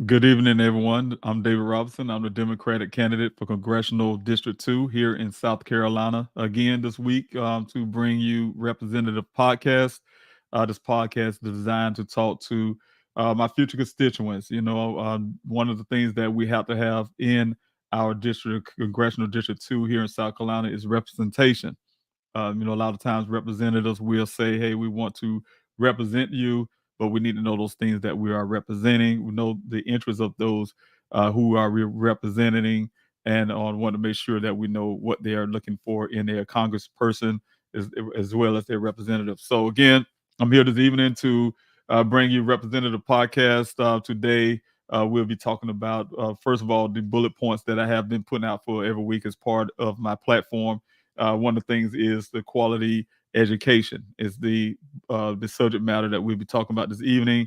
Good evening, everyone. I'm David Robinson. I'm the Democratic candidate for Congressional District 2 here in South Carolina. Again, this week to bring you Representative Podcast. This podcast is designed to talk to my future constituents. One of the things that we have to have in our district, Congressional District 2 here in South Carolina, is representation. A lot of times representatives will say, hey, we want to represent you, but we need to know those things that we are representing. We know the interests of those who are representing, and want to make sure that we know what they are looking for in their congressperson as well as their representative. So, again, I'm here this evening to bring you Representative Podcast. Today, we'll be talking about, first of all, the bullet points that I have been putting out for every week as part of my platform. One of the things is the quality education is the subject matter that we'll be talking about this evening.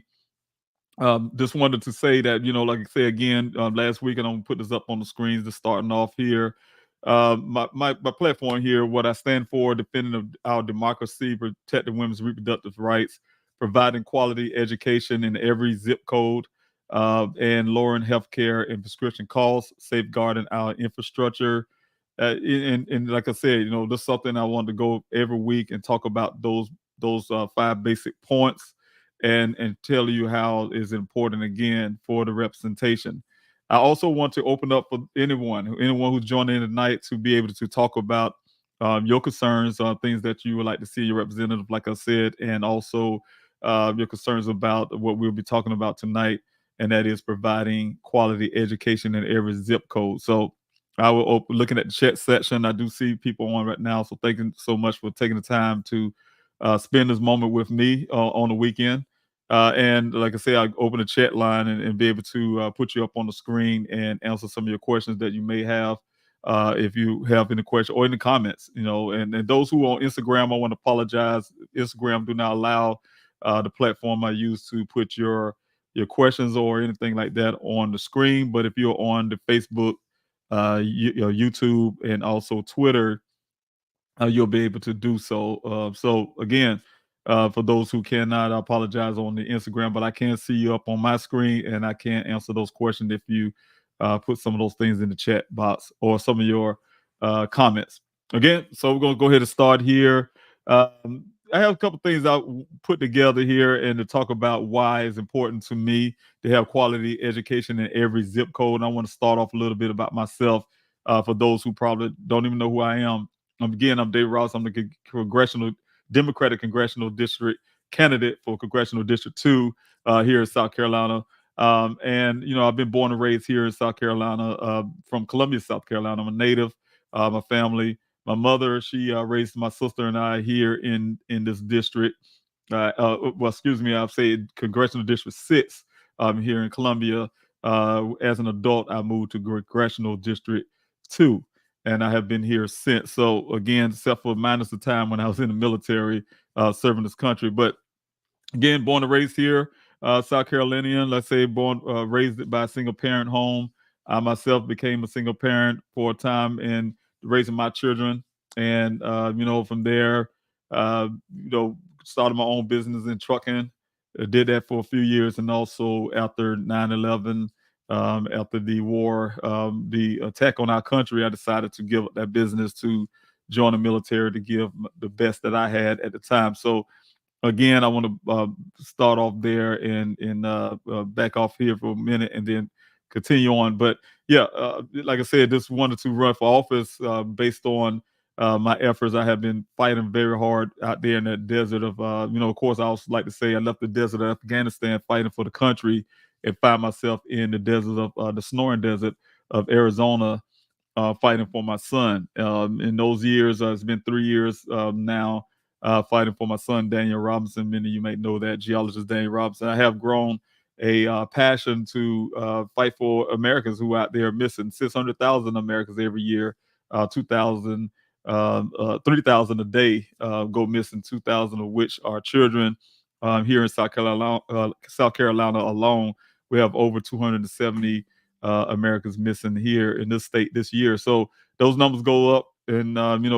Just wanted to say that, like I say again, last week, and I'm gonna put this up on the screens to starting off here. My platform here, what I stand for, defending of our democracy, protecting women's reproductive rights, providing quality education in every zip code, and lowering healthcare and prescription costs, safeguarding our infrastructure. And like I said, this is something I wanted to go every week and talk about those five basic points and tell you how is important again for the representation. I also want to open up for anyone who's joining in tonight to be able to talk about your concerns, things that you would like to see your representative, like I said, and also your concerns about what we'll be talking about tonight, and that is providing quality education in every zip code. So I will open looking at the chat section. I do see people on right now, so thank you so much for taking the time to spend this moment with me on the weekend. And like I say, I open the chat line and be able to put you up on the screen and answer some of your questions that you may have. If you have any questions or in the comments, and those who are on Instagram, I want to apologize. Instagram do not allow the platform I use to put your questions or anything like that on the screen. But if you're on the Facebook, YouTube, and also Twitter, you'll be able to do so. So again, for those who cannot, I apologize on the Instagram, but I can see you up on my screen and I can answer those questions if you put some of those things in the chat box or some of your comments. Again, so we're going to go ahead and start here. I have a couple things I put together here and to talk about why it's important to me to have quality education in every zip code. And I want to start off a little bit about myself for those who probably don't even know who I am. Again, I'm Dave Ross. I'm the Democratic Congressional District candidate for Congressional District 2 here in South Carolina. And, I've been born and raised here in South Carolina, from Columbia, South Carolina. I'm a native. My family, my mother, she raised my sister and I here in this district. Excuse me, I've said Congressional District 6 here in Columbia. As an adult, I moved to Congressional District 2, and I have been here since. So again, except for minus the time when I was in the military serving this country, but again, born and raised here, South Carolinian. Let's say born raised by a single parent home. I myself became a single parent for a time in raising my children, and from there, uh, started my own business in trucking. Did that for a few years, and also after 9/11, after the war, the attack on our country, I decided to give up that business to join the military to give the best that I had at the time. So again, I want to start off there and back off here for a minute and then continue on. But yeah, like I said, just wanted to run for office based on my efforts. I have been fighting very hard out there in that desert of, of course, I also like to say I left the desert of Afghanistan fighting for the country and find myself in the desert of the snoring desert of Arizona fighting for my son. In those years, it's been 3 years now fighting for my son, Daniel Robinson. Many of you may know that geologist Daniel Robinson. I have grown a passion to fight for Americans who are out there missing 600,000 Americans every year, 3,000 a day go missing, 2,000 of which are children. Here in South Carolina alone, we have over 270 Americans missing here in this state this year. So those numbers go up, and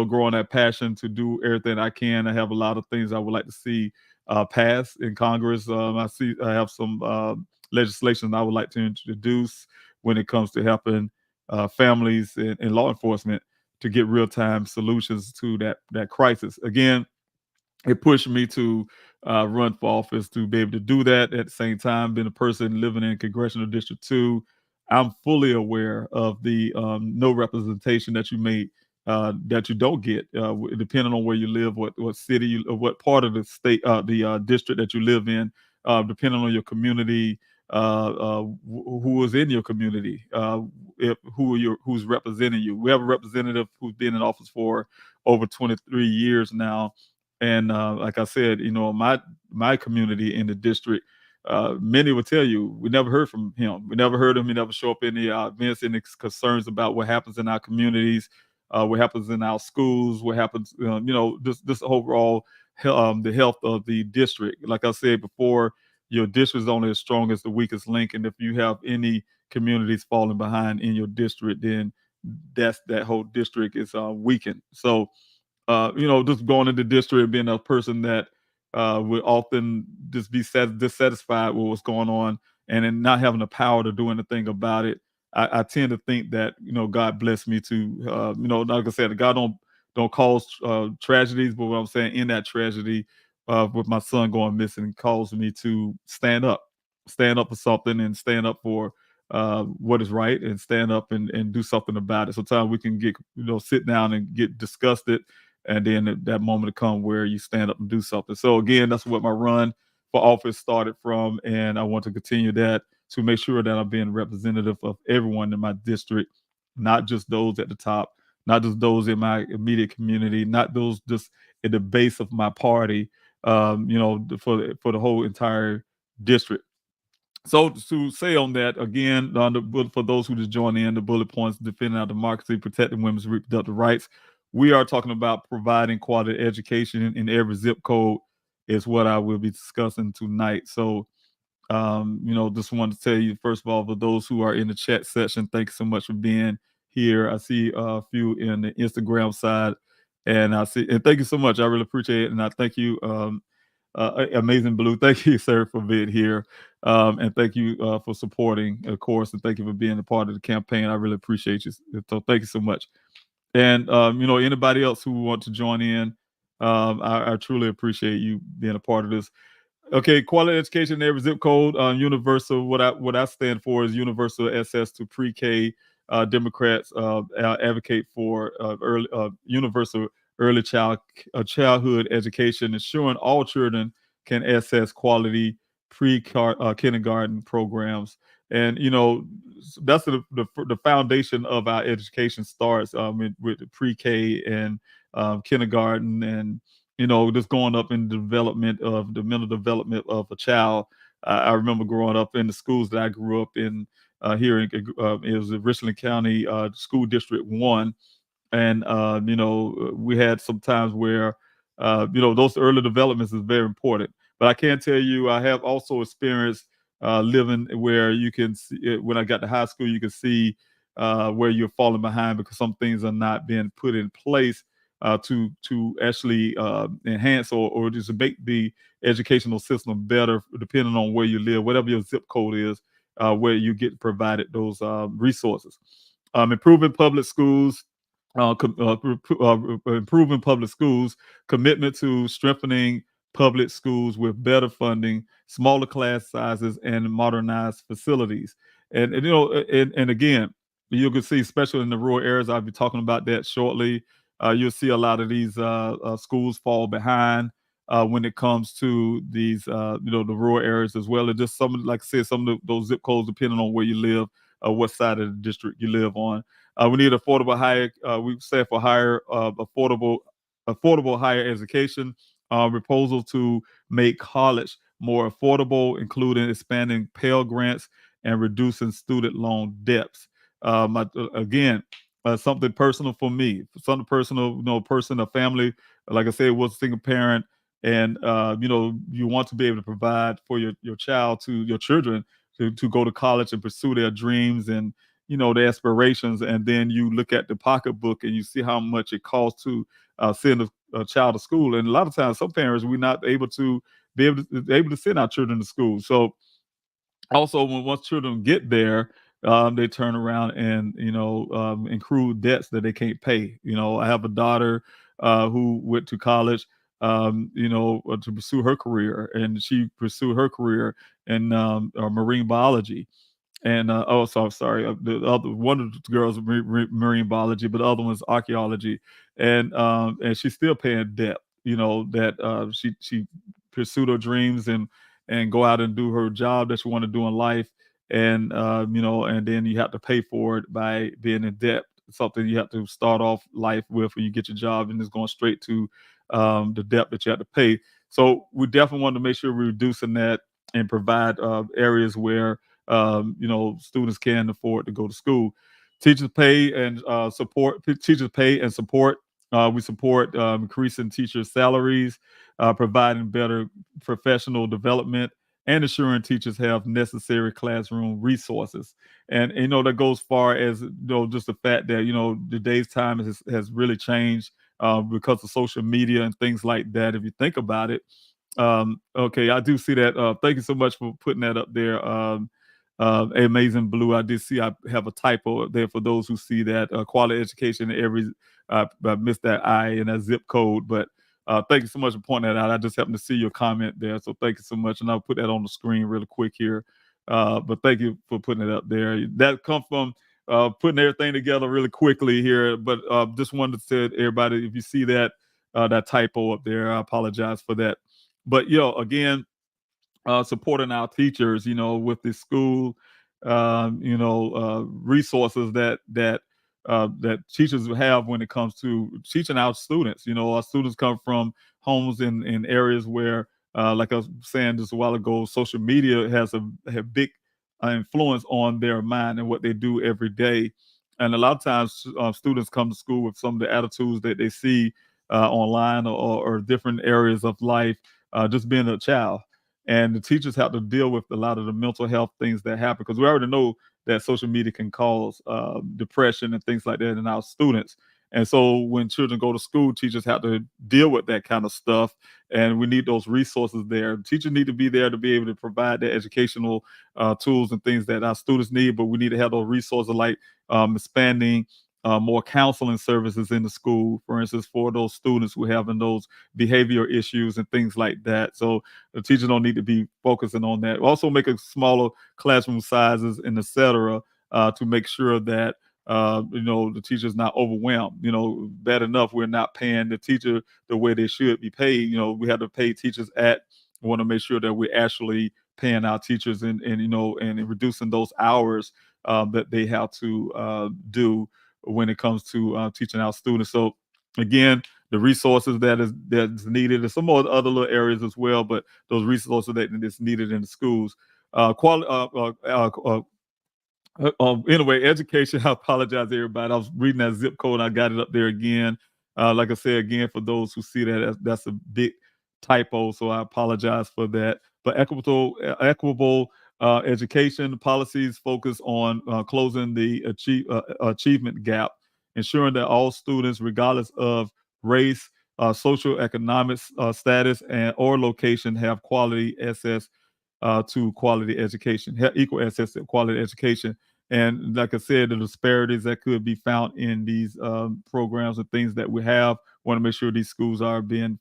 growing that passion to do everything I can. I have a lot of things I would like to see pass in Congress. I have some legislation I would like to introduce when it comes to helping families and law enforcement to get real time solutions to that crisis. Again, it pushed me to run for office to be able to do that. At the same time, being a person living in Congressional District 2, I'm fully aware of the no representation that you may that you don't get, depending on where you live, what city, or what part of the state, the district that you live in, depending on your community, who is in your community, who's representing you. We have a representative who's been in office for over 23 years now, and like I said, my community in the district, many would tell you we never heard from him. We never heard him. He never show up in the events, any concerns about what happens in our communities, what happens in our schools, what happens, this overall the health of the district. Like I said before, your district is only as strong as the weakest link, and if you have any communities falling behind in your district, then that whole district is weakened. So just going into district, being a person that would often just be dissatisfied with what's going on, and then not having the power to do anything about it. I tend to think that God bless me to like I said, God don't cause tragedies, but what I'm saying, in that tragedy with my son going missing, caused me to stand up for something, and stand up for what is right, and stand up and do something about it. Sometimes we can get sit down and get disgusted, and then that moment to come where you stand up and do something. So again, that's what my run for office started from, and I want to continue that to make sure that I'm being representative of everyone in my district, not just those at the top, not just those in my immediate community, not those just at the base of my party, for the whole entire district. So to say on that again, for those who just joined in, the bullet points: defending our democracy, protecting women's reproductive rights. We are talking about providing quality education in every zip code, is what I will be discussing tonight. So, just wanted to tell you, first of all, for those who are in the chat section, thank you so much for being here. I see a few in the Instagram side, and thank you so much. I really appreciate it, and I thank you. Amazing Blue, thank you, sir, for being here, and thank you for supporting, of course, and thank you for being a part of the campaign. I really appreciate you. So thank you so much. And anybody else who want to join in, I truly appreciate you being a part of this. Okay, quality education in every zip code. Universal. What I stand for is universal access to pre-K. Democrats advocate for universal early childhood education, ensuring all children can access quality kindergarten programs. And that's the foundation of our education starts with the pre-K and kindergarten, and just going up in the development of the mental development of a child. I remember growing up in the schools that I grew up in here in it was Richland County School District 1, and we had some times where those early developments is very important. But I can tell you, I have also experienced living where you can see, when I got to high school, you can see where you're falling behind because some things are not being put in place to actually enhance or just make the educational system better, depending on where you live, whatever your zip code is, where you get provided those resources. Improving public schools, improving public schools, commitment to strengthening public schools with better funding, smaller class sizes, and modernized facilities. And again, you can see, especially in the rural areas, I'll be talking about that shortly. You'll see a lot of these schools fall behind when it comes to these, the rural areas as well. And just like I said, some of those zip codes, depending on where you live, what side of the district you live on. We need affordable higher. We say for higher affordable higher education. Proposal to make college more affordable, including expanding Pell Grants and reducing student loan debts. Again, something personal for me, something personal, person, a family, like I said, was a single parent, and you want to be able to provide for your child, to your children, to go to college and pursue their dreams and their aspirations. And then you look at the pocketbook and you see how much it costs to send a child to school. And a lot of times, some parents, we're not able to send our children to school. So Also, when once children get there, they turn around and accrue debts that they can't pay. I have a daughter who went to college, to pursue her career, and she pursued her career in marine biology. And oh, so I'm sorry. The other one of the girls marine biology, but the other one's archaeology, and she's still paying debt. That she pursued her dreams and go out and do her job that she want to do in life, and then you have to pay for it by being in debt. Something you have to start off life with when you get your job, and it's going straight to the debt that you have to pay. So we definitely want to make sure we're reducing that and provide areas where students can afford to go to school. Teachers pay and support. Teachers pay and support. We support increasing teachers' salaries, providing better professional development, and ensuring teachers have necessary classroom resources. And that goes far as just the fact that the day's time has really changed because of social media and things like that. If you think about it, okay, I do see that. Thank you so much for putting that up there. Amazing Blue. I did see I have a typo there for those who see that. Quality education in every, I missed that I and that zip code, but thank you so much for pointing that out. I just happened to see your comment there, so thank you so much, and I'll put that on the screen really quick here. But thank you for putting it up there. That come from putting everything together really quickly here. But just wanted to say to everybody, if you see that typo up there, I apologize for that. But again, supporting our teachers, with the school, resources that teachers have when it comes to teaching our students. Our students come from homes in areas where, like I was saying just a while ago, social media has a big influence on their mind and what they do every day. And a lot of times, students come to school with some of the attitudes that they see online or different areas of life, just being a child, and the teachers have to deal with a lot of the mental health things that happen, because we already know that social media can cause depression and things like that in our students. And so when children go to school, teachers have to deal with that kind of stuff, and we need those resources there. Teachers need to be there to be able to provide the educational tools and things that our students need, but we need to have those resources like expanding more counseling services in the school, for instance, for those students who are having those behavior issues and things like that. So the teachers don't need to be focusing on that. Also, making smaller classroom sizes and etc. To make sure that the teacher's not overwhelmed. Bad enough we're not paying the teacher the way they should be paid. We have to pay teachers at. We want to make sure that we're actually paying our teachers and reducing those hours that they have to do when it comes to teaching our students. So again, the resources that's needed, and some more other little areas as well, but those resources that is needed in the schools. Quality. Anyway, education. I apologize to everybody. I was reading that zip code. And I got it up there again. Like I said again, for those who see that, that's a big typo. So I apologize for that. But equitable education policies focus on closing the achievement gap, ensuring that all students, regardless of race, social economic status, and or location, have quality access to quality education, equal access to quality education. And like I said, the disparities that could be found in these programs and things that we have, want to make sure these schools are being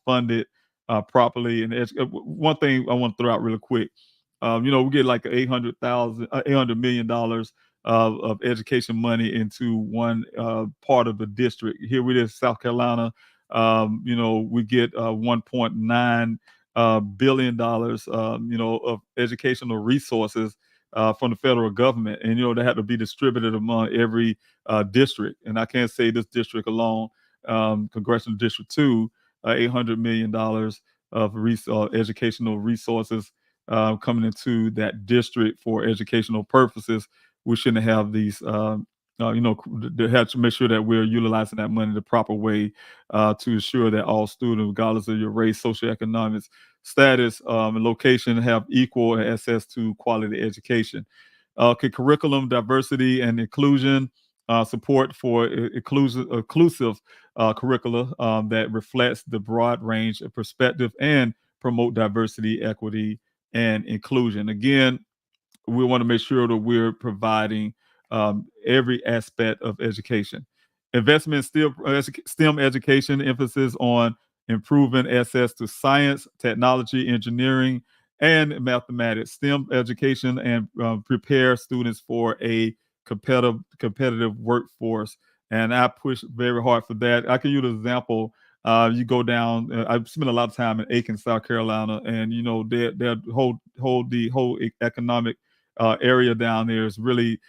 funded properly. And one thing I want to throw out really quick, we get like $800 million of education money into one part of the district. Here we is, South Carolina. We get 1.9 $1 billion, of educational resources from the federal government, and they have to be distributed among every district. And I can't say this district alone. Congressional District 2, $800 million of educational resources coming into that district for educational purposes. We shouldn't have these. They have to make sure that we're utilizing that money the proper way to ensure that all students, regardless of your race, socioeconomic status, and location, have equal access to quality education. Okay, curriculum diversity and inclusion, support for inclusive curricula that reflects the broad range of perspective and promote diversity, equity, and inclusion. Again, we want to make sure that we're providing every aspect of education. Investment in STEM education, emphasis on improving access to science, technology, engineering, and mathematics. STEM education and prepare students for a competitive workforce. And I push very hard for that. I can use an example. You go down. I've spent a lot of time in Aiken, South Carolina, and their economic area down there is really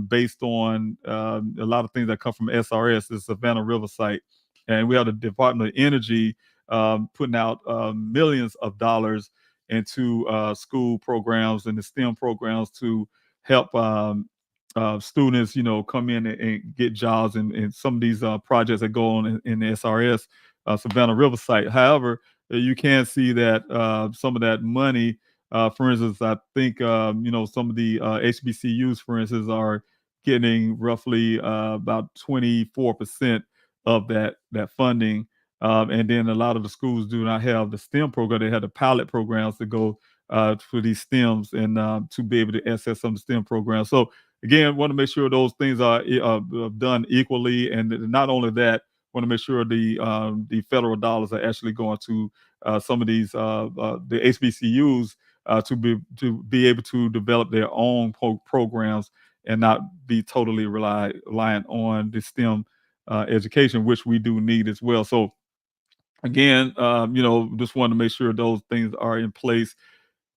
based on a lot of things that come from SRS, the Savannah River site, and we have the Department of Energy putting out millions of dollars into school programs and the STEM programs to help students, come in and get jobs in some of these projects that go on in the SRS Savannah River site. However, you can see that some of that money, for instance, I think some of the HBCUs, for instance, are getting roughly about 24% of that funding. And then a lot of the schools do not have the STEM program. They have the pilot programs to go for these STEMs and to be able to access some of the STEM programs. So again, want to make sure those things are done equally, and not only that, want to make sure the federal dollars are actually going to some of these the HBCUs to be able to develop their own programs and not be totally reliant on the STEM education, which we do need as well. So again, just want to make sure those things are in place.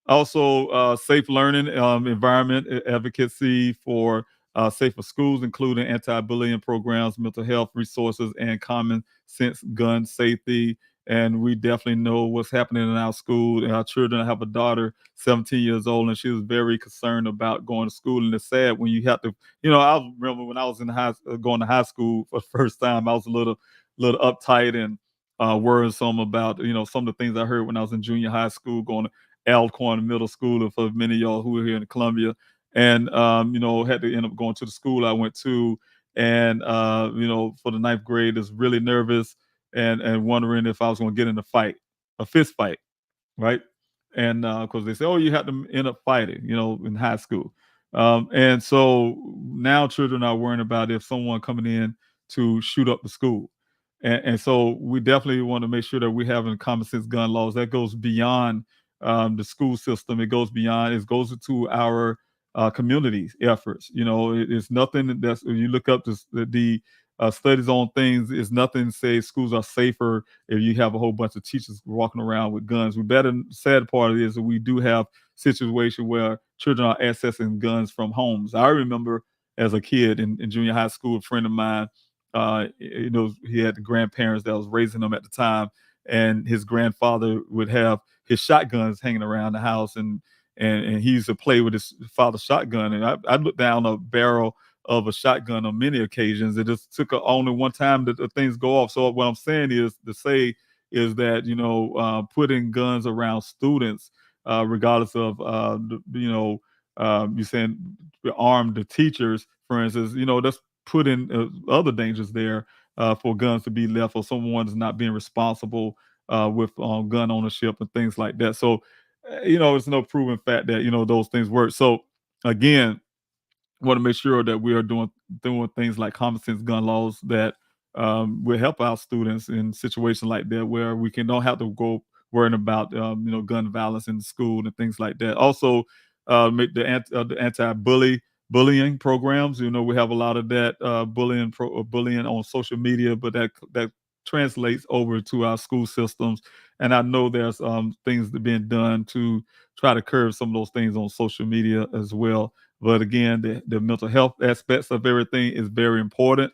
Also, safe learning environment advocacy for safer schools, including anti-bullying programs, mental health resources, and common sense gun safety. And we definitely know what's happening in our school and our children. I have a daughter, 17 years old, and she was very concerned about going to school. And it's sad when you have to, I remember when I was in going to high school for the first time, I was a little uptight and worrisome about, some of the things I heard when I was in junior high school, going to Alcorn Middle School, and for many of y'all who are here in Columbia, and had to end up going to the school I went to, and for the ninth grade, is really nervous and wondering if I was going to get in a fist fight, right? And because they say, oh, you have to end up fighting, in high school, and so now children are worrying about if someone coming in to shoot up the school. And so we definitely want to make sure that we have common sense gun laws that goes beyond the school system. It goes beyond. It goes into our community efforts. It's nothing that's when you look up the studies on things. It's nothing to say schools are safer if you have a whole bunch of teachers walking around with guns. We better sad part is that we do have situations where children are accessing guns from homes. I remember as a kid in junior high school, a friend of mine, he had the grandparents that was raising him at the time, and his grandfather would have his shotguns hanging around the house, and he used to play with his father's shotgun. And I looked down a barrel of a shotgun on many occasions. It just took only one time that the things go off. So what I'm saying is that putting guns around students, regardless of you saying arm the teachers, for instance, that's putting other dangers there for guns to be left, or someone is not being responsible with gun ownership and things like that. So, it's no proven fact that those things work. So, again, want to make sure that we are doing things like common sense gun laws that will help our students in situations like that, where we don't have to go worrying about gun violence in school and things like that. Also, make the anti-bullying programs. We have a lot of that bullying on social media, but that translates over to our school systems. And I know there's things that are being done to try to curb some of those things on social media as well. But again, the mental health aspects of everything is very important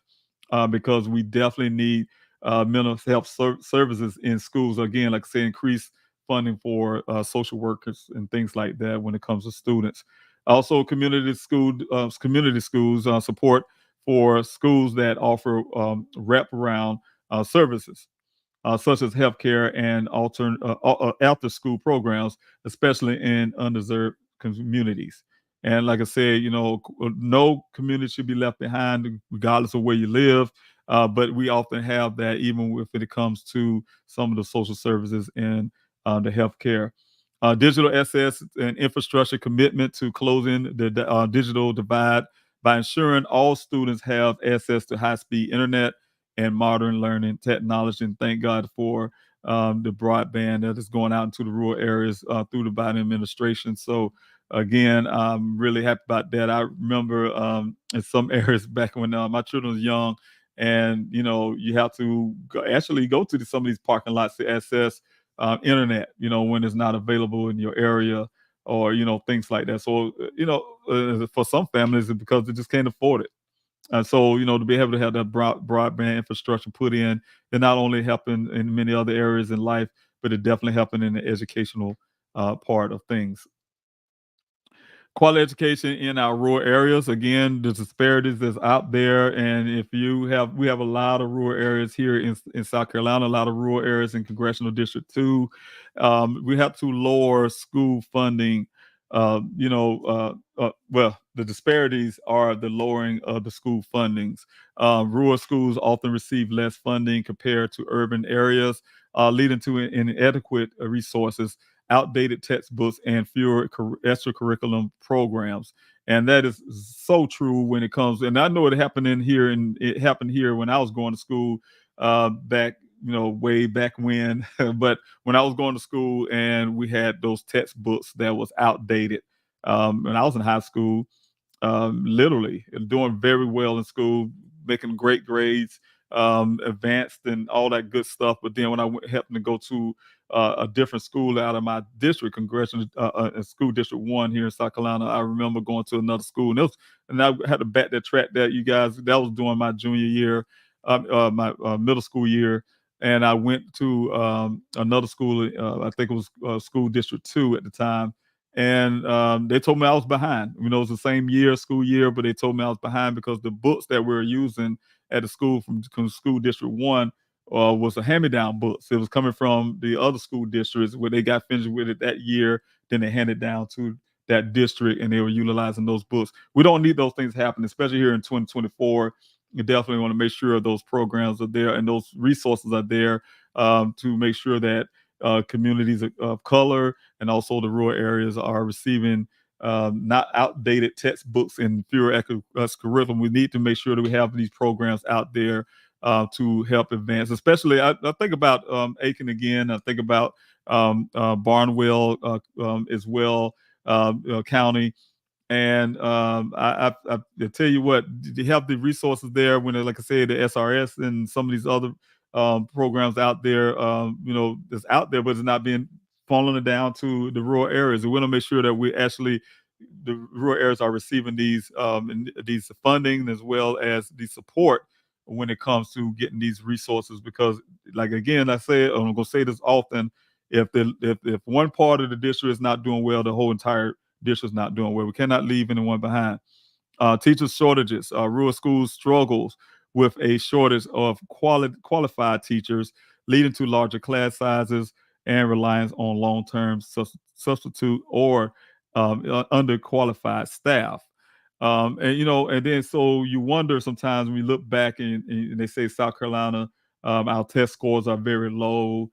because we definitely need mental health services in schools. Again, like I say, increase funding for social workers and things like that when it comes to students. Also, community schools support for schools that offer wraparound services such as healthcare and after-school programs, especially in underserved communities. And like I said, no community should be left behind, regardless of where you live. But we often have that, even when it comes to some of the social services and the healthcare. Digital access and infrastructure commitment to closing the digital divide by ensuring all students have access to high-speed internet and modern learning technology. And thank God for the broadband that is going out into the rural areas through the Biden administration. So again, I'm really happy about that. I remember in some areas back when my children was young, and you have to actually go to some of these parking lots to access internet, when it's not available in your area, or things like that. So for some families, it's because they just can't afford it. And so, to be able to have that broadband infrastructure put in, it not only helping in many other areas in life, but it definitely helping in the educational part of things. Quality education in our rural areas. Again, the disparities that's out there, and if we have a lot of rural areas here in South Carolina, a lot of rural areas in Congressional District 2. We have to lower school funding. Well, the disparities are the lowering of the school fundings. Rural schools often receive less funding compared to urban areas, leading to inadequate resources, outdated textbooks, and fewer extracurriculum programs. And that is so true when it comes. And I know it happened it happened here when I was going to school back, way back when. But when I was going to school and we had those textbooks that was outdated, when I was in high school, literally doing very well in school, making great grades, advanced and all that good stuff. But then when happened to go to a different school out of my district, Congressional School District 1 here in South Carolina, I remember going to another school, and I had to back that track that you guys, that was during my junior year, my middle school year. And I went to another school, I think it was School District 2 at the time, and they told me I was behind. It was the same year, school year, but they told me I was behind because the books that we were using at the school from School District 1 was a hand-me-down books. It was coming from the other school districts where they got finished with it that year. Then they handed down to that district, and they were utilizing those books. We don't need those things happening, especially here in 2024. You definitely want to make sure those programs are there and those resources are there to make sure that communities of color and also the rural areas are receiving not outdated textbooks and fewer curriculum. We need to make sure that we have these programs out there to help advance. Especially, I think about Aiken again. I think about Barnwell as well, County. And I tell you what, you have the resources there when, like I said, the SRS and some of these other programs out there, that's out there, but it's not being funneling down to the rural areas. We want to make sure that the rural areas are receiving these funding as well as the support when it comes to getting these resources. Because, like again, I say, I'm gonna say this often: if one part of the district is not doing well, the whole entire district's not doing well. We cannot leave anyone behind. Teacher shortages. Rural schools struggles with a shortage of qualified teachers, leading to larger class sizes and reliance on long-term substitute or underqualified staff. And then so you wonder sometimes when you look back and they say South Carolina, our test scores are very low,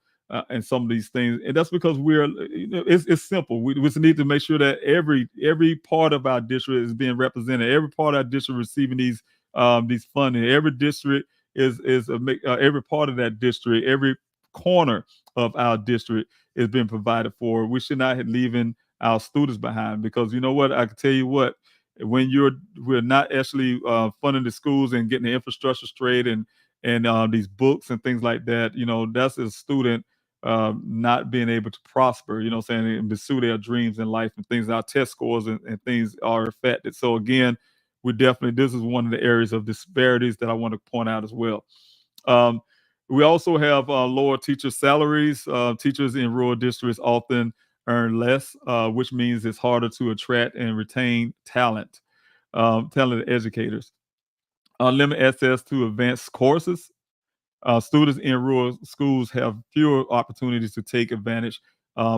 and some of these things, and that's because it's simple. We just need to make sure that every part of our district is being represented. Every part of our district receiving these funding. Every district every part of that district, every corner of our district is being provided for. We should not have leaving our students behind, because you know what, I can tell you what, when we're not actually funding the schools and getting the infrastructure straight and these books and things like that, that's a student not being able to prosper, saying, and pursue their dreams in life and things. Our test scores and things are affected. So again, this is one of the areas of disparities that I want to point out as well. Um, we also have lower teacher salaries. Teachers in rural districts often earn less, which means it's harder to attract and retain talented educators. Limit access to advanced courses. Students in rural schools have fewer opportunities to take advantage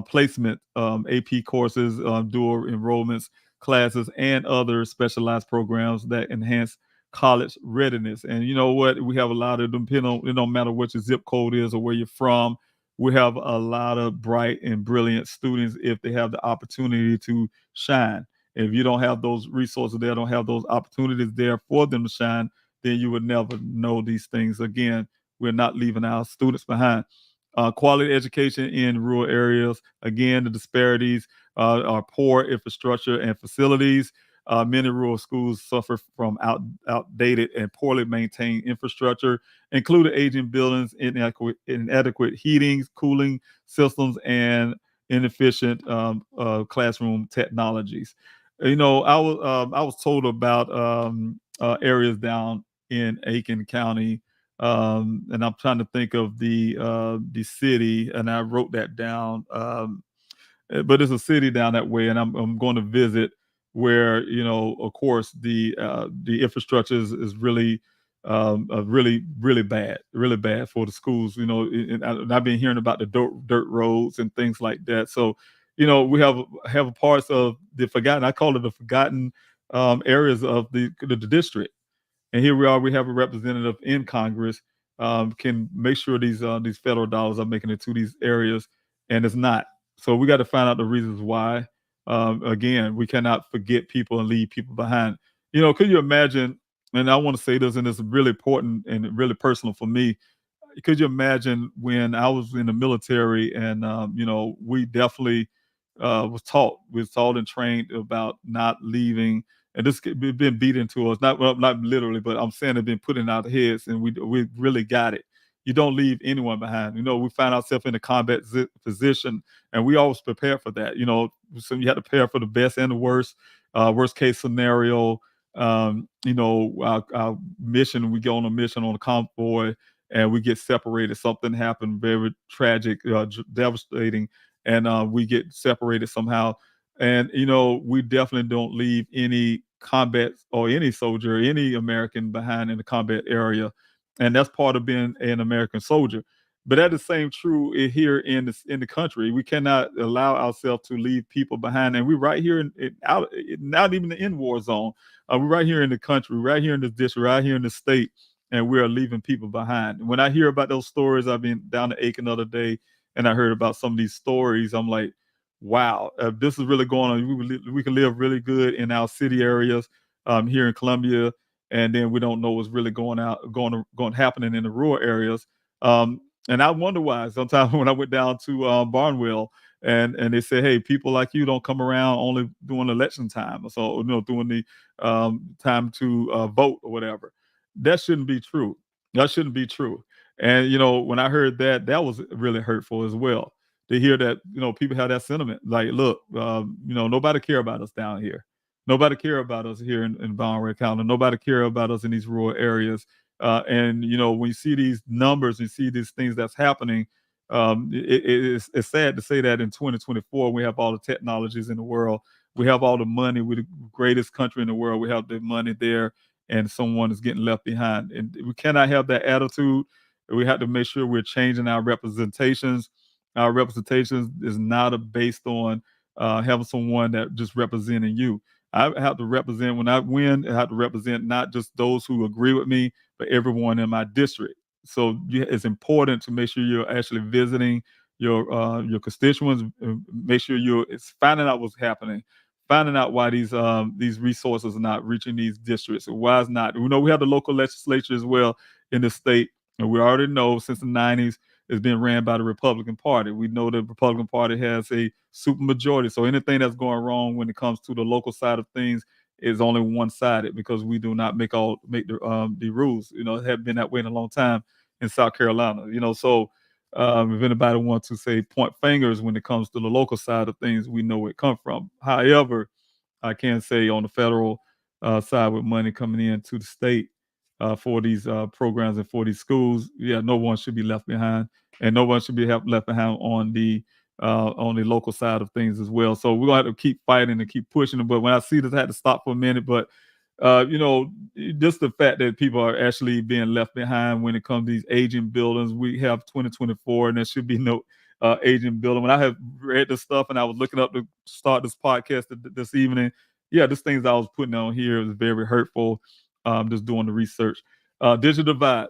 placement, AP courses, dual enrollments, classes, and other specialized programs that enhance college readiness. And you know what? We have a lot of them. It don't matter what your zip code is or where you're from. we have a lot of bright and brilliant students if they have the opportunity to shine. If you don't have those resources there, don't have those opportunities there for them to shine, then you would never know these things. Again, we're not leaving our students behind. Quality education in rural areas. Again, the disparities are poor infrastructure and facilities. Many rural schools suffer from outdated and poorly maintained infrastructure, including aging buildings, inadequate heating, cooling systems, and inefficient classroom technologies. I was told about areas down in Aiken County, and I'm trying to think of the city, and I wrote that down. But it's a city down that way, and I'm going to visit where of course, the infrastructure is really bad for the schools. And I've been hearing about the dirt roads and things like that. So we have parts of the forgotten. I call it the forgotten areas of the district. And here we are. We have a representative in Congress can make sure these federal dollars are making it to these areas, and it's not. So we got to find out the reasons why. Again, we cannot forget people and leave people behind. Could you imagine? And I want to say this, and it's really important and really personal for me. Could you imagine when I was in the military and we definitely was taught and trained about not leaving, and this could been beat into us, not, well, not literally, but I'm saying it's been put in our heads, and we really got it. You don't leave anyone behind. We find ourselves in a combat position, and we always prepare for that. So you have to prepare for the best and the worst case scenario. Our mission, we go on a mission on a convoy, and we get separated. Something happened, very tragic, devastating, and we get separated somehow. And we definitely don't leave any combat or any soldier, any American behind in the combat area, and that's part of being an American soldier. But that is the same true here in the country. We cannot allow ourselves to leave people behind, and we're right here not even in war zone. We're right here in the country, right here in this district, right here in the state, and we are leaving people behind. When I hear about those stories, I've been down to Aiken the other day, and I heard about some of these stories. I'm like, wow, this is really going on. We can live really good in our city areas here in Columbia, and then we don't know what's really going happening in the rural areas. And I wonder why. Sometimes when I went down to Barnwell, and they say, hey, people like you don't come around only during election time, so during the time to vote or whatever. That shouldn't be true. That shouldn't be true. And when I heard that, that was really hurtful as well, to hear that people have that sentiment. Like, look, nobody care about us down here. Nobody care about us here in Barnwell County. Nobody care about us in these rural areas. And when you see these numbers and see these things that's happening, it's sad to say that in 2024 we have all the technologies in the world, we have all the money, we're the greatest country in the world, we have the money there, and someone is getting left behind, and we cannot have that attitude. We have to make sure we're changing our representations. Our representations is not based on having someone that just representing you. I have to represent, when I win, I have to represent not just those who agree with me, but everyone in my district. So it's important to make sure you're actually visiting your constituents. Make sure it's finding out what's happening, finding out why these resources are not reaching these districts, or why it's not. We have the local legislature as well in the state, and we already know since the '90s it's been ran by the Republican Party. We know the Republican Party has a super majority, so anything that's going wrong when it comes to the local side of things is only one sided, because we do not make the rules. It had been that way in a long time in South Carolina. So if anybody wants to say point fingers when it comes to the local side of things, we know where it come from. However, I can say on the federal side, with money coming into the state for these programs and for these schools, yeah, no one should be left behind, and no one should be left behind on the local side of things as well. So we're gonna have to keep fighting and keep pushing it. But when I see this, I had to stop for a minute. But just the fact that people are actually being left behind when it comes to these aging buildings. We have 2024, and there should be no aging building. When I have read this stuff and I was looking up to start this podcast this evening, yeah, this things I was putting on here is very hurtful. Just doing the research. Digital divide.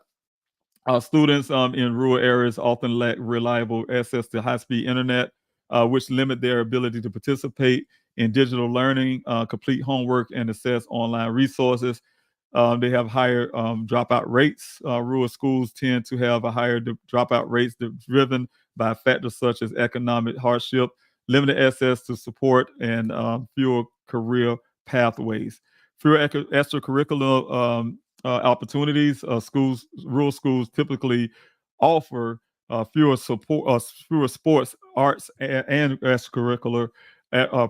Students in rural areas often lack reliable access to high-speed internet, which limit their ability to participate in digital learning, complete homework, and access online resources. They have higher dropout rates. Rural schools tend to have a higher dropout rates driven by factors such as economic hardship, limited access to support, and fewer career pathways. Fewer extracurricular opportunities. Rural schools typically offer fewer sports, arts, and extracurricular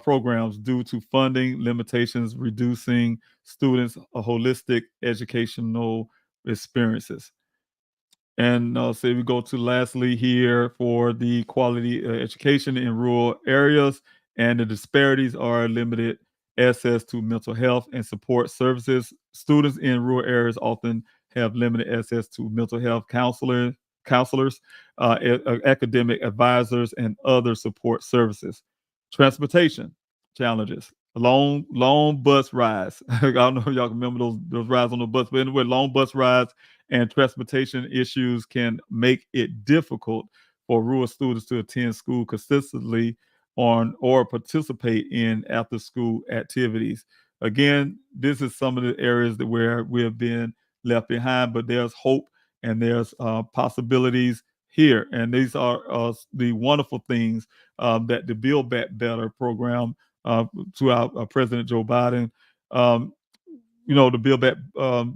programs due to funding limitations, reducing students a holistic educational experiences. And say we go to lastly here for the quality education in rural areas, and the disparities are limited access to mental health and support services. Students in rural areas often have limited access to mental health counselors, academic advisors, and other support services. Transportation challenges. Long bus rides. I don't know if y'all can remember those rides on the bus, but anyway, long bus rides and transportation issues can make it difficult for rural students to attend school consistently on or participate in after school activities. Again, this is some of the areas that where we have been left behind, but there's hope and there's possibilities here. And these are the wonderful things that the Build Back Better program to our President Joe Biden. Um, the Build Back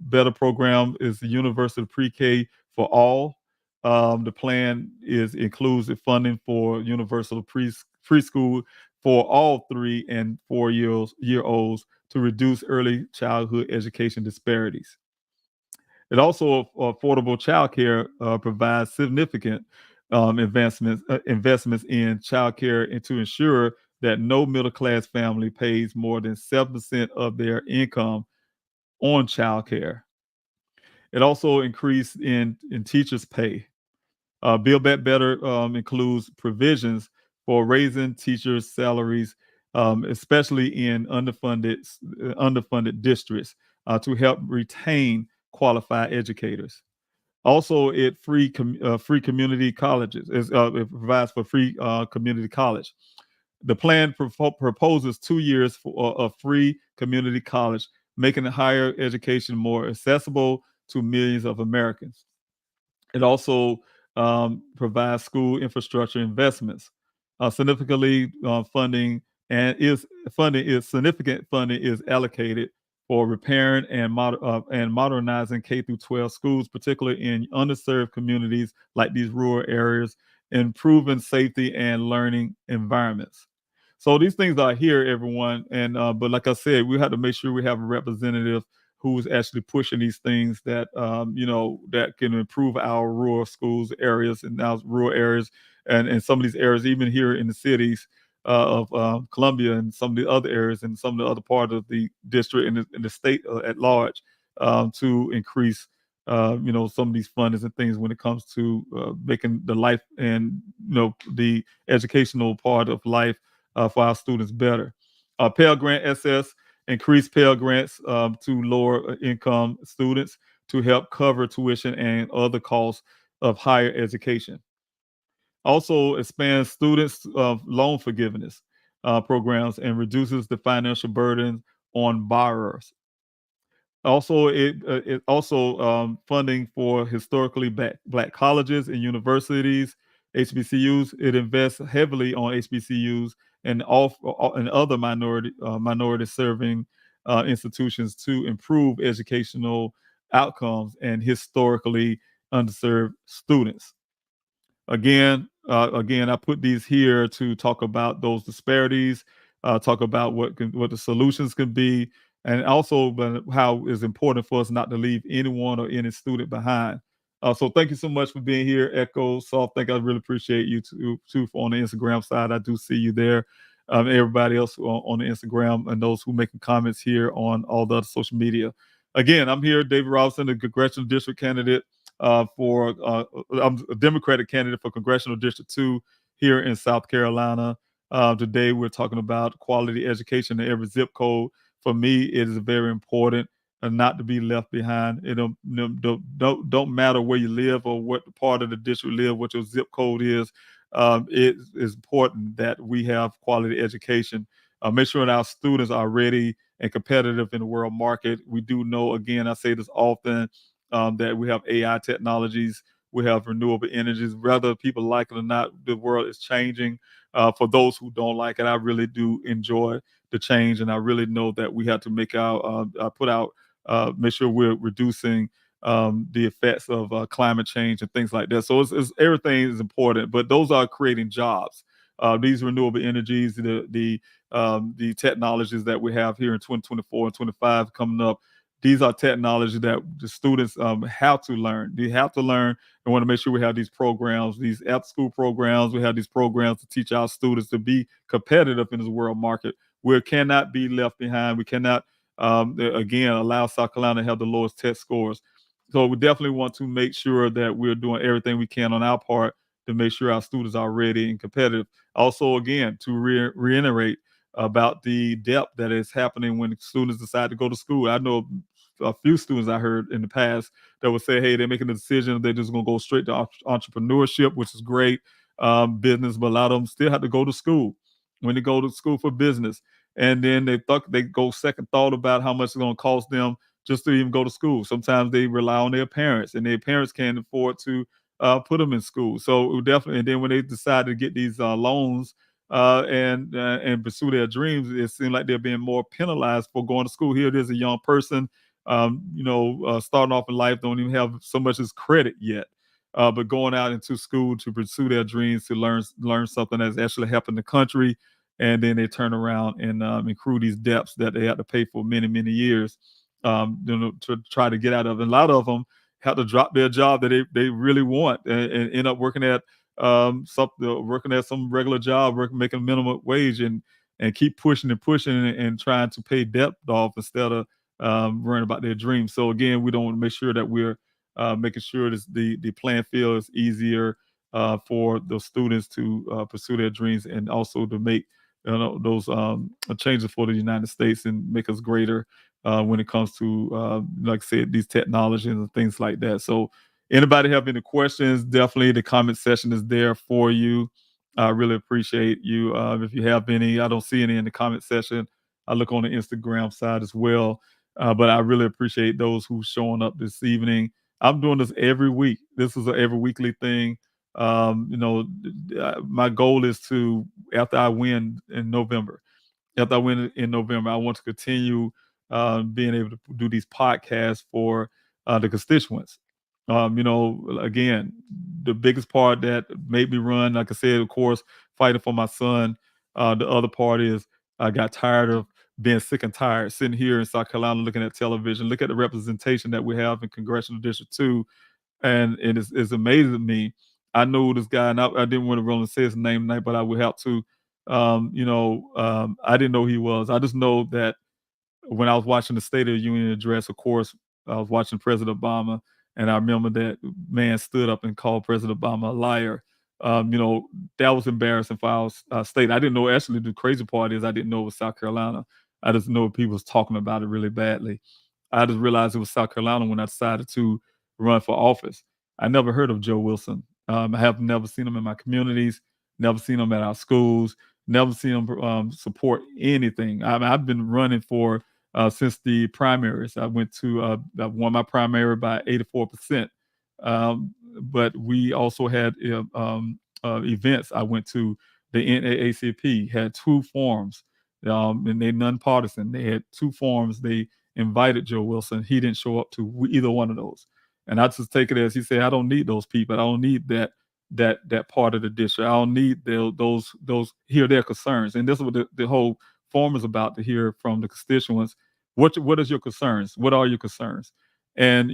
Better program is the universal pre-K for all. The plan includes the funding for universal preschool for all 3 and 4 year olds to reduce early childhood education disparities. It also affordable childcare provides significant investments in childcare and to ensure that no middle class family pays more than 7% of their income on childcare. It also increased in teachers' pay. Build Back Better includes provisions for raising teachers' salaries, especially in underfunded districts, to help retain qualified educators. Also, free community colleges. It provides for free community college. The plan proposes 2 years of free community college, making higher education more accessible to millions of Americans. It also provides school infrastructure investments. Significantly funding and is funding is significant funding is allocated for repairing and modernizing K through 12 schools, particularly in underserved communities like these rural areas, improving safety and learning environments. So these things are here, everyone. And but like I said, we have to make sure we have a representative who's actually pushing these things that that can improve our rural schools areas and our rural areas and some of these areas, even here in the cities of Columbia and some of the other areas and some of the other part of the district and the state at large to increase some of these fundings and things when it comes to making the life and the educational part of life for our students better. Pell Grant SS increased Pell Grants to lower income students to help cover tuition and other costs of higher education. Also expands students' loan forgiveness programs and reduces the financial burden on borrowers. Also, it also funding for historically black colleges and universities, HBCUs. It invests heavily on HBCUs and and other minority serving institutions to improve educational outcomes and historically underserved students. Again, I put these here to talk about those disparities, talk about what the solutions can be, and also how it's important for us not to leave anyone or any student behind. So thank you so much for being here, Echo. So I think I really appreciate you too on the Instagram side. I do see you there. Everybody else on the Instagram and those who making comments here on all the other social media. Again, I'm here, David Robinson, the congressional district candidate I'm a Democratic candidate for Congressional District 2 here in South Carolina. Today, we're talking about quality education in every zip code. For me, it is very important not to be left behind. It don't matter where you live or what part of the district you live, what your zip code is. It is important that we have quality education. Make sure that our students are ready and competitive in the world market. We do know, again, I say this often, that we have AI technologies, we have renewable energies. Whether people like it or not, the world is changing. For those who don't like it, I really do enjoy the change, and I really know that we have to make make sure we're reducing the effects of climate change and things like that. So everything is important, but those are creating jobs. These renewable energies, the technologies that we have here in 2024 and 25 coming up. These are technologies that the students have to learn. They have to learn. We want to make sure we have these programs, these after-school programs. We have these programs to teach our students to be competitive in this world market. We cannot be left behind. We cannot, again, allow South Carolina to have the lowest test scores. So we definitely want to make sure that we're doing everything we can on our part to make sure our students are ready and competitive. Also, again, to reiterate about the depth that is happening when students decide to go to school. I know a few students I heard in the past that would say, hey, they're making a decision, they're just going to go straight to entrepreneurship, which is great, business, but a lot of them still have to go to school. When they go to school for business, and then they go second thought about how much it's going to cost them just to even go to school. Sometimes they rely on their parents, and their parents can't afford to put them in school. So definitely, and then when they decide to get these loans and pursue their dreams, it seems like they're being more penalized for going to school. Here it is, a young person, starting off in life, don't even have so much as credit yet. But going out into school to pursue their dreams, to learn something that's actually helping the country, and then they turn around and accrue these debts that they have to pay for many years, to try to get out of. And a lot of them have to drop their job that they really want, and end up working at some regular job, making minimum wage, and keep pushing and pushing and trying to pay debt off instead of worrying about their dreams. So again, we don't want to make sure that we're making sure the playing field is easier for those students to pursue their dreams, and also to make those changes for the United States and make us greater when it comes to, like I said, these technologies and things like that. So anybody have any questions, definitely the comment section is there for you. I really appreciate you. If you have any, I don't see any in the comment section. I look on the Instagram side as well. But I really appreciate those who's showing up this evening. I'm doing this every week. This is an every weekly thing. My goal is to, after I win in November, I want to continue being able to do these podcasts for the constituents. Again, the biggest part that made me run, like I said, of course, fighting for my son. The other part is I got tired of being sick and tired, sitting here in South Carolina looking at television, look at the representation that we have in Congressional District 2, and it's amazing to me. I know this guy, and I didn't want to really say his name tonight, but I would have to. I didn't know who he was. I just know that when I was watching the State of the Union address, of course, I was watching President Obama, and I remember that man stood up and called President Obama a liar. That was embarrassing for our state. I didn't know. Actually, the crazy part is I didn't know it was South Carolina. I just know people was talking about it really badly. I just realized it was South Carolina when I decided to run for office. I never heard of Joe Wilson. I have never seen him in my communities, never seen him at our schools, never seen him support anything. I've been running for since the primaries. I won my primary by 84%. But we also had events. I went to the NAACP, had two forums, and they're nonpartisan. They had two forums. They invited Joe Wilson. He didn't show up to either one of those. And I just take it as he said, I don't need those people. I don't need that part of the district. I don't need those hear their concerns. And this is what the whole forum is about, to hear from the constituents. What is your concerns? What are your concerns? And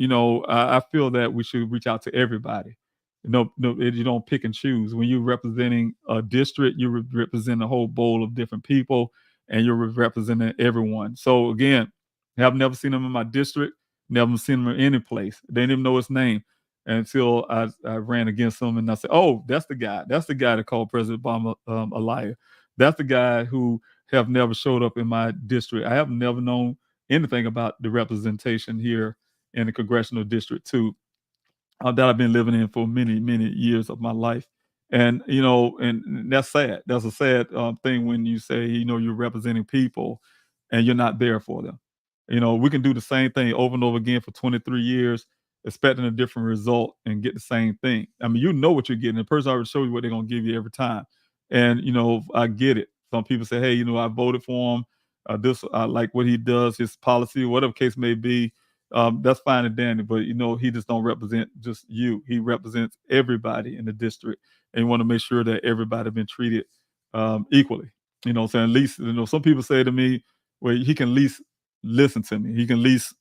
I feel that we should reach out to everybody. No, you don't pick and choose. When you're representing a district, you represent a whole bowl of different people, and you're representing everyone. So again, I've never seen him in my district, never seen him in any place. They didn't even know his name until I ran against him, and I said, "Oh, that's the guy. That's the guy that called President Obama a liar. That's the guy who have never showed up in my district. I have never known anything about the representation here in the congressional district too, that I've been living in for many, many years of my life. And and that's sad. That's a sad thing when you say, you're representing people and you're not there for them. We can do the same thing over and over again for 23 years, expecting a different result and get the same thing. I mean, you know what you're getting. The person already showed you what they're going to give you every time. And, I get it. Some people say, hey, I voted for him. This, I like what he does, his policy, whatever case may be. That's fine and dandy, but he just don't represent just you. He represents everybody in the district, and you want to make sure that everybody been treated equally. What I'm saying, at least some people say to me, well, he can at least listen to me. He can at least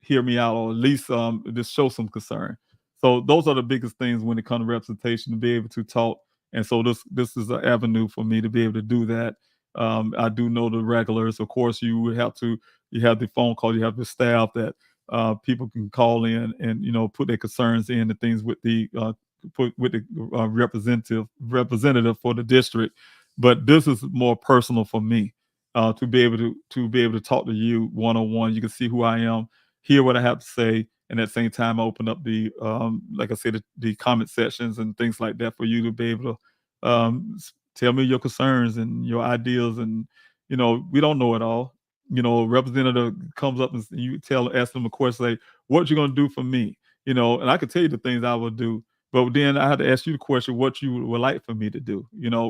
hear me out, or at least just show some concern. So those are the biggest things when it comes to representation, to be able to talk. And so this is an avenue for me to be able to do that. I do know the regulars. Of course, you have the phone call, you have the staff that people can call in and put their concerns in and things with the representative for the district. But this is more personal for me, to be able to talk to you one on one. You can see who I am, hear what I have to say, and at the same time, I open up the like I said, the comment sections and things like that for you to be able to tell me your concerns and your ideas. And we don't know it all. A representative comes up and ask them a question, like, "What you gonna do for me?" And I could tell you the things I would do, but then I had to ask you the question, "What you would like for me to do?"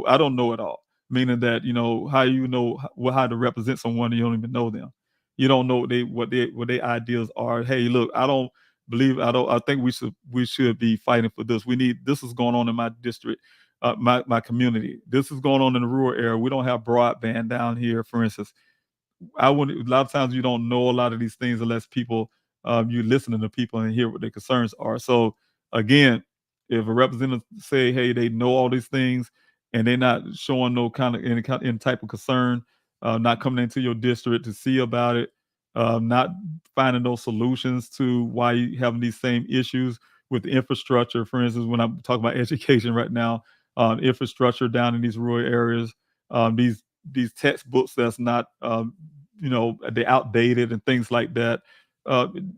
I don't know it all. Meaning that how how to represent someone and you don't even know them. You don't know what their ideas are. Hey, look, I think we should be fighting for this. This is going on in my district, my community. This is going on in the rural area. We don't have broadband down here, for instance. I wouldn't. A lot of times you don't know a lot of these things unless you listening to people and hear what their concerns are. So again, if a representative say, hey, they know all these things and they're not showing no any type of concern, not coming into your district to see about it, not finding those solutions to why you having these same issues with the infrastructure. For instance, when I'm talking about education right now, infrastructure down in these rural areas, these textbooks that's not they're outdated and things like that.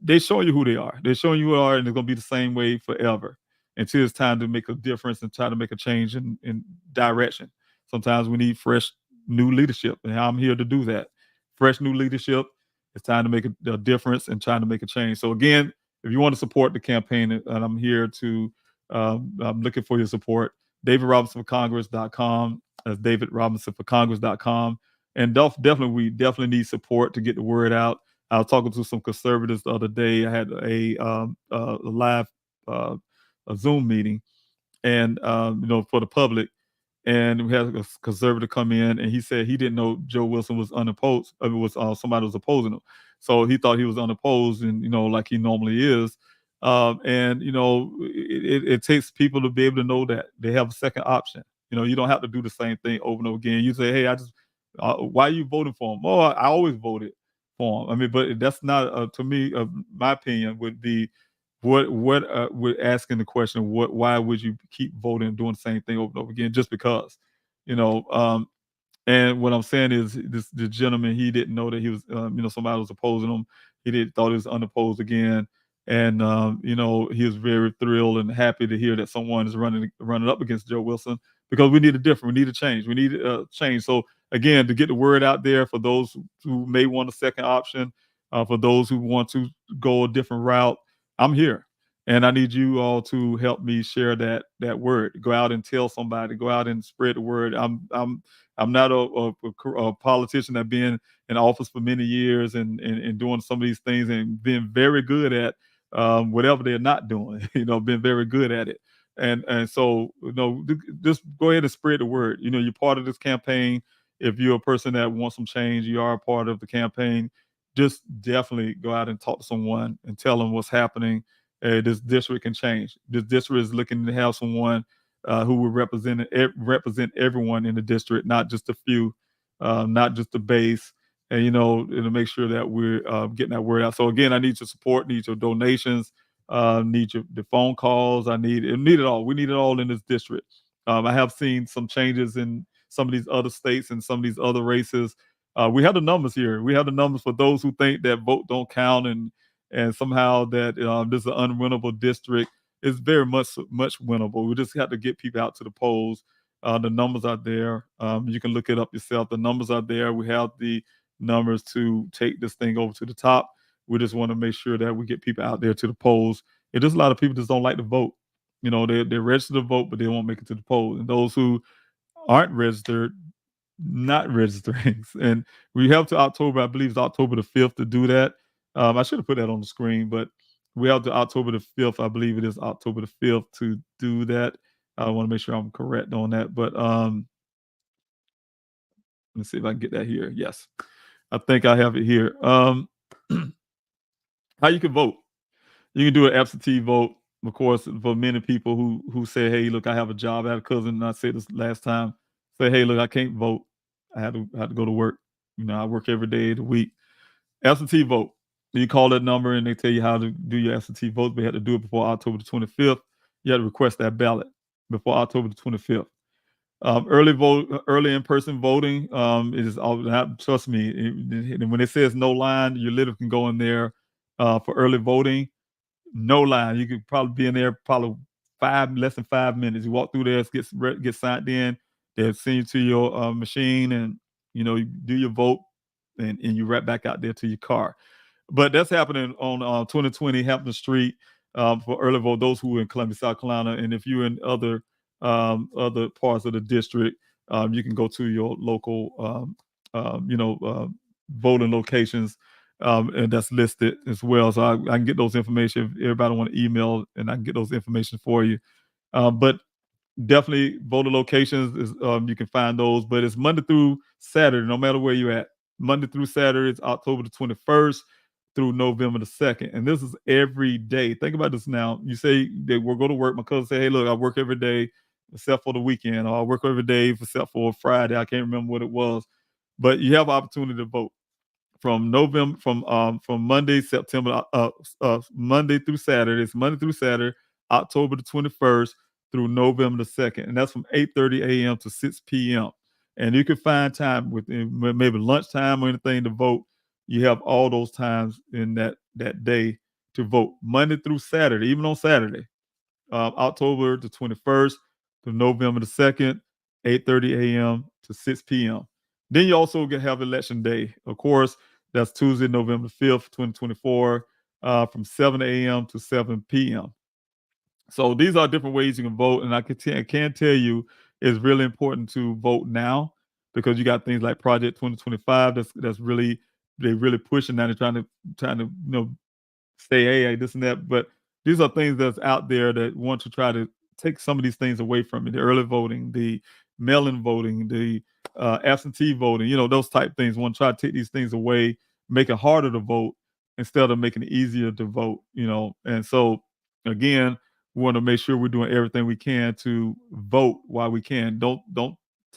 They show you who they are. They're showing you who they are, and it's gonna be the same way forever until it's time to make a difference and try to make a change in direction. Sometimes we need fresh new leadership, and I'm here to do that. Fresh new leadership. It's time to make a difference and trying to make a change. So again, if you want to support the campaign, and I'm here to, I'm looking for your support. DavidRobinsonForCongress.com. That's DavidRobinsonForCongress.com. And we definitely need support to get the word out. I was talking to some conservatives the other day. I had a live a Zoom meeting, and for the public, and we had a conservative come in, and he said he didn't know Joe Wilson was unopposed. It was somebody was opposing him, so he thought he was unopposed, and like he normally is. And it takes people to be able to know that they have a second option. You don't have to do the same thing over and over again. You say, "Hey, why are you voting for him?" "Oh, I always voted for him." I mean, but that's not to me. My opinion would be, what we're asking the question, why would you keep voting and doing the same thing over and over again just because? You know, and what I'm saying is, the gentleman, he didn't know that he was, somebody was opposing him. He did thought he was unopposed again, and he was very thrilled and happy to hear that someone is running up against Joe Wilson, because we need a different, we need a change, we need a change. So again, to get the word out there for those who may want a second option, for those who want to go a different route, I'm here. And I need you all to help me share that word. Go out and tell somebody. Go out and spread the word. I'm not a politician that been in office for many years and doing some of these things and being very good at whatever they're not doing. Been very good at it. And so just go ahead and spread the word. You're part of this campaign. If you're a person that wants some change, you are a part of the campaign. Just definitely go out and talk to someone and tell them what's happening. This district can change. This district is looking to have someone who will represent everyone in the district, not just a few, not just the base, and and to make sure that we're getting that word out. So again, I need your support, need your donations, need the phone calls. I need it all. We need it all in this district. I have seen some changes in some of these other states and some of these other races. We have the numbers here. We have the numbers for those who think that vote don't count and somehow that this is an unwinnable district. It's very much winnable. We just have to get people out to the polls. The numbers are there. You can look it up yourself. The numbers are there. We have the numbers to take this thing over to the top. We just want to make sure that we get people out there to the polls. And there's a lot of people just don't like to vote. They're registered to vote, but they won't make it to the polls. And those who aren't registered, not registering. And we have to October, I believe it's October the 5th to do that. I should have put that on the screen, but we have to October the 5th. I believe it is October the 5th to do that. I want to make sure I'm correct on that. But let's see if I can get that here. Yes, I think I have it here. How you can vote. You can do an absentee vote. Of course, for many people who say, hey, look, I have a job. I had a cousin, and I said this last time, say, hey, look, I can't vote. I had to go to work. I work every day of the week. Absentee vote. You call that number and they tell you how to do your absentee vote. But you have to do it before October the 25th. You have to request that ballot before October the 25th. Early in-person voting is all. Trust me, when it says no line, you literally can go in there for early voting. No line. You could probably be in there probably less than 5 minutes. You walk through there, get signed in. They'll send you to your machine, and you do your vote, and you right back out there to your car. But that's happening on 2020 Hampton Street for early vote. Those who are in Columbia, South Carolina, and if you're in other parts of the district, you can go to your local, voting locations. And that's listed as well. So I can get those information if everybody want to email, and I can get those information for you. But definitely voter locations is you can find those, but it's Monday through Saturday, no matter where you're at. Monday through Saturday is October the 21st through November the 2nd. And this is every day. Think about this now. You say they will go to work. My cousin say, hey, look, I work every day except for the weekend, or I work every day except for Friday. I can't remember what it was. But you have an opportunity to vote. From Monday, Monday through Saturday. It's Monday through Saturday, October the 21st through November the 2nd. And that's from 8:30 a.m. to 6 p.m. And you can find time within maybe lunchtime or anything to vote. You have all those times in that day to vote. Monday through Saturday, even on Saturday, October the 21st to November the 2nd, 8:30 a.m. to 6 p.m. Then you also have election day. Of course, that's Tuesday, November 5th, 2024, from 7 a.m. to 7 p.m. So these are different ways you can vote. And I can tell you it's really important to vote now, because you got things like Project 2025 that's really pushing that and trying to say, hey, this and that. But these are things that's out there that want to try to take some of these things away from it. The early voting, the mail-in voting, the absentee voting, those type things. Want to try to take these things away, make it harder to vote instead of making it easier to vote, And so, again, we want to make sure we're doing everything we can to vote while we can. Don't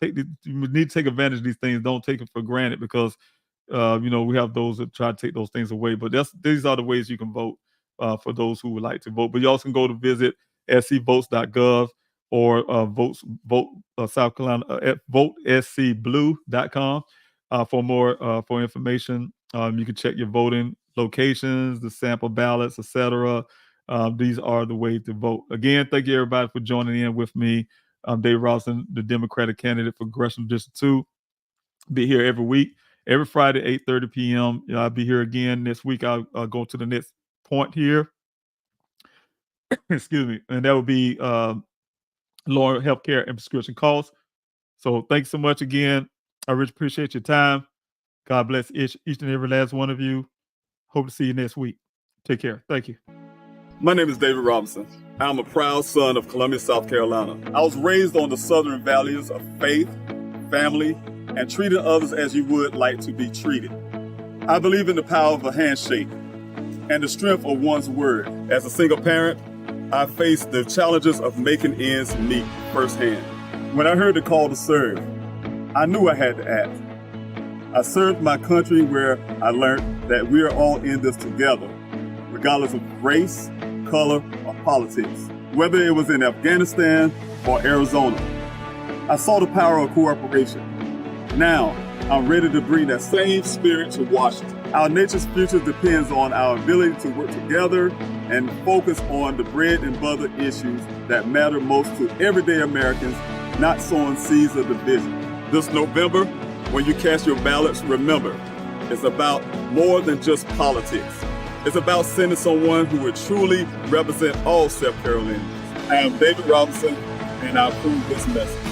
take you need to take advantage of these things. Don't take it for granted, because we have those that try to take those things away. But these are the ways you can vote for those who would like to vote. But you also can go to visit scvotes.gov or vote South Carolina at votescblue.com for more for information. You can check your voting locations, the sample ballots, etc. These are the ways to vote. Again, thank you everybody for joining in with me. I'm Dave Robinson, the Democratic candidate for Congressional District 2. Be here every week, every Friday, 8:30 p.m. I'll be here again next week. I'll go to the next point here. Excuse me. And that will be lower healthcare and prescription costs. So thanks so much again. I really appreciate your time. God bless each and every last one of you. Hope to see you next week. Take care. Thank you. My name is David Robinson. I'm a proud son of Columbia, South Carolina. I was raised on the Southern values of faith, family, and treating others as you would like to be treated. I believe in the power of a handshake and the strength of one's word. As a single parent, I faced the challenges of making ends meet firsthand. When I heard the call to serve, I knew I had to act. I served my country where I learned that we are all in this together, regardless of race, color, or politics. Whether it was in Afghanistan or Arizona, I saw the power of cooperation. Now, I'm ready to bring that same spirit to Washington. Our nation's future depends on our ability to work together and focus on the bread and butter issues that matter most to everyday Americans, not sowing seeds of division. This November, when you cast your ballots, remember, it's about more than just politics. It's about sending someone who would truly represent all South Carolinians. I am David Robinson, and I approve this message.